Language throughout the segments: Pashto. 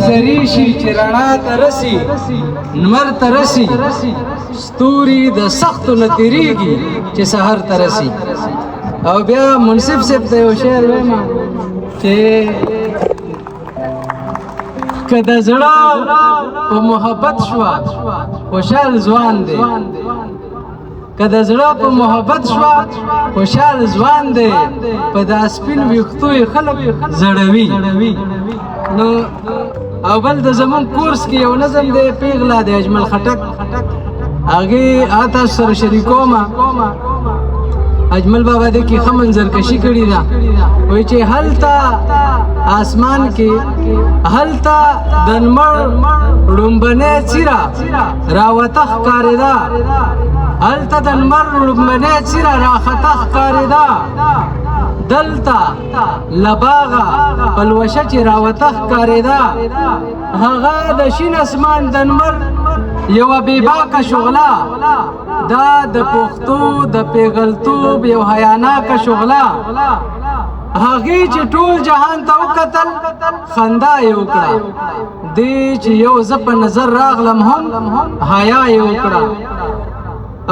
زری شي چې رڼا ته رسي نور ته رسي ستوري د سختو نه تېرېږي چې سحر ته رسي. او بیا منصف صاحب ته یو شعر وایم چې که د زړه په محبت شوه خوشحال ځوان دی، که د زړه په محبت شوه خوشحال ځوان دی، په دا سپین ویښتو یې خلک زړوي. نو او بل د زمون کورس کې یو نظم دی پیغله د اجمل خټک، هغې تاسو سره شریکومه. اجمل بابا دې کې ښه منظرکشي کړې ده، وایي چې هلته آسمان کې هلته د لمر ړومبنۍ څیره راوته ښکارېده، هلته د لمر ړومبنۍ څیره راخته ښکارېده، دلته له باغه پلوشه چې راوته ښکارېده، هغه د شین اسمان د لمر یوه بېباکه شغله، دا د پښتو د پیغلتوب یو حیاناکه شغله، هغې چې ټول جهان ته وکتل خندا یې وکړه، دې چې یو زه په نظر راغلم هم حیا یې وکړه.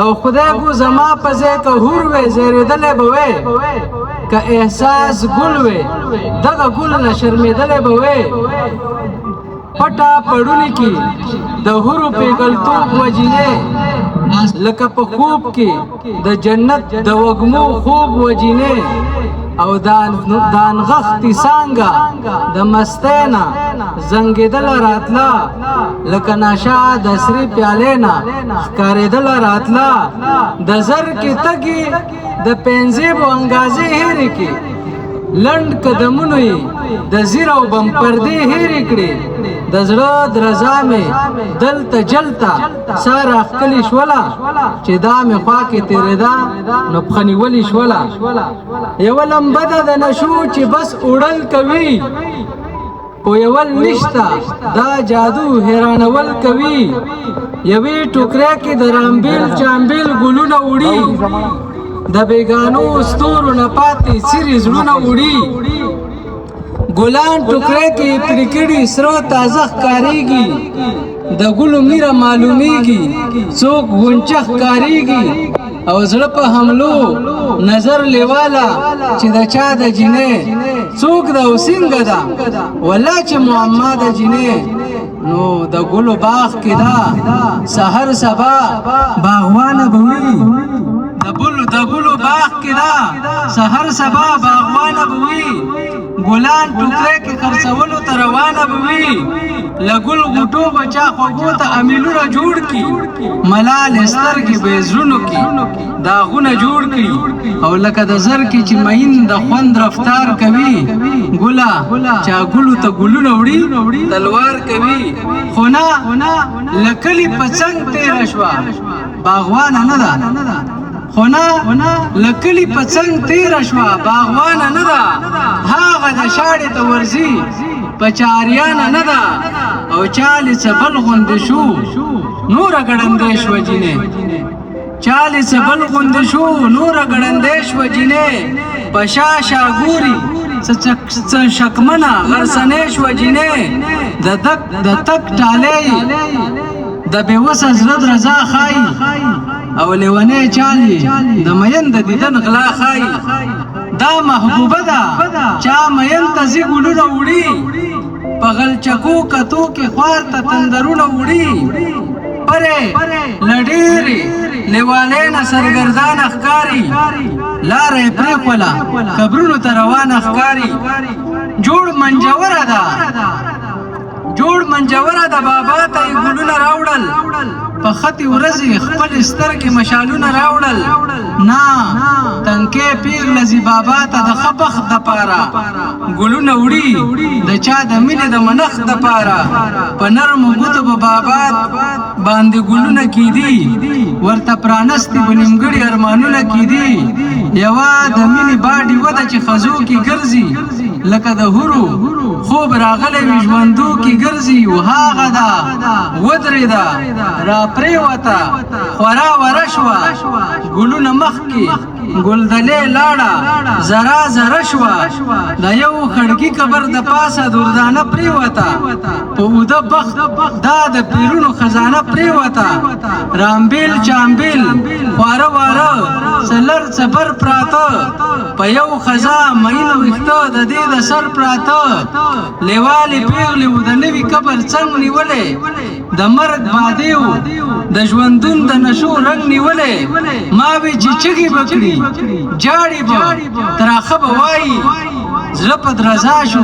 او خدای کو زما په ځای که هور وی زیرېدلی به وی، که احساس ګل وی دغه ګل نه شرمېدلی به وی، پټه پړونې کې د هورو پیغلتوب وجینې، لکه په خوب کې د جنت د وږمو خوب وجینې، او د انغښتې څانګه د مستۍ نه زنګېدله راتله، لکه نشه د سرې پیالې نه ښکارېدله راتله، د زر کې تګې د پنځیبو انګازې هېرې کړې، لنډ قدمونو یې د زیر او بم پردې هېرې کړې، د زړه درزا مې دلته جلته سا راښکلې شوله، چې دا مې خوا کې تېرېده نو پښه نیولې شوله. یوه لمبه ده د نشو چې بس اوړل کوي، پویول نشته دا جادو حیرانول کوي، یوې ټوکرۍ کې د رامبیل چامبیل ګلونه وړي، د بیګانو ستورو نه پاتې څیرې زړونه وړي، ګلان ټوکرۍ کې پرې کړي سره تازه ښکارېږي، د ګلو میره معلومیږي څوک غونچه ښکارېږي، او زړه په حملو نظر لیواله چې د چا د جینۍ څوک ده او څنګه ده، والله چې معما د جینۍ نو د ګلو باغ کې ده سحر سبا باغوانه به وي، د ګلو باغ کې ده سحر سبا باغوانه به وي، ګلان ټوکرۍ کې خرڅولو ته روانه به وي، له ګل غوټو بچا خوږو ته امیلونه جوړ کړي، ملالې سترګې به یې زړونو کې داغونه جوړ کړي، او لکه د زر کې چې مین د خوند رفتار کوي، ګله چا ګلو ته ګلونه وړي تلوار کوي، خو نه له کلي په څنګ تېره شوه باغوانه نه ده، خو نه له کلي په څنګ تېره شوه باغوانه نه ده، هغه د شاړې ته ورځي په چاریانه نه ده، او چالې څه بل غوندې شو نوره ګړندۍ شوه جینۍ، چالې څه بل غوندې شو نوره ګړندۍ شوه جینۍ، په شا شا ګوري څه شکمنه غرڅنۍ شوه جینۍ، د تک ټالۍ د بېوسه زړه درزا ښایي، او لیونی چالې د مین د دیدن غلا ښایي، دا محبوبه ده چا مین ته ځي ګلونه وړي، په غلچکو کتو کې خوار ته تندرونه وړي، پرې له ډېرې لیوالۍ نه سرګردانه ښکاري، لاره یې پرېښوله قبرونو ته روانه ښکاري، جوړ منجوره ده بابا ته یې ګلونه راوړل، په خطي ورځې خپل سترګې مشالونه راوړل، نه تنکۍ پیغله ځي بابا ته د ښه بخت دپاره ګلونه وړي، د چا د مینې د منښت دپاره، په نرمو ګوتو به بابا باندې ګلونه کیدي، ورته پرانستې به نیمګړي ارمانونه کیدي، یوه د مینې باډې وده چې خزو کې ګرځي، لکه د هورو خوب راغلی وي ژوندو کې ګرځي، و هغه ده ودرېده را پرېوته خورا وره شوه، ګلونه مخکې ګلدلې لاړه زره زره شوه، د یو خړکي قبر د پاسه دردانه پرېوته، په اوده بخت دا د پیرونو خزانه پریوته رامبیل چامبیل خواره واره سلر څبر پراته په یو خزا مین ویښته د دې د سر پراته لیوالې پیغلې و د نوي قبر څنګ نیولې د مرګ بادیو د ژوندون د نشو رنګ نیولې ما وی چې چغې به کړي جاړې به تراخه به وایي زړه په درزا شو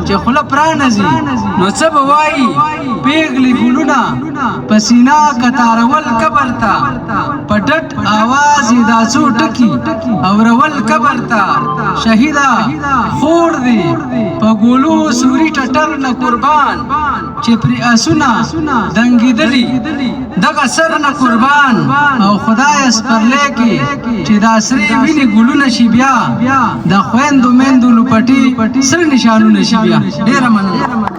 چې خوله پرانځي نو څه به وایي پیغلې ګلونه په سینا کتارول قبر ته په ډټ آواز یې دا څو ټکي اورول قبر ته شهیده خور دی په ګولو سوري ټټر نه قربان چې پرې اسونه دنګېدلي دغه سر نه قربان او خدای سپرلی کې چې دا سرې وینې ګلونه شي بیا د خویندو میندو لوپټې سره نشانونه شي بیا ډېره مننه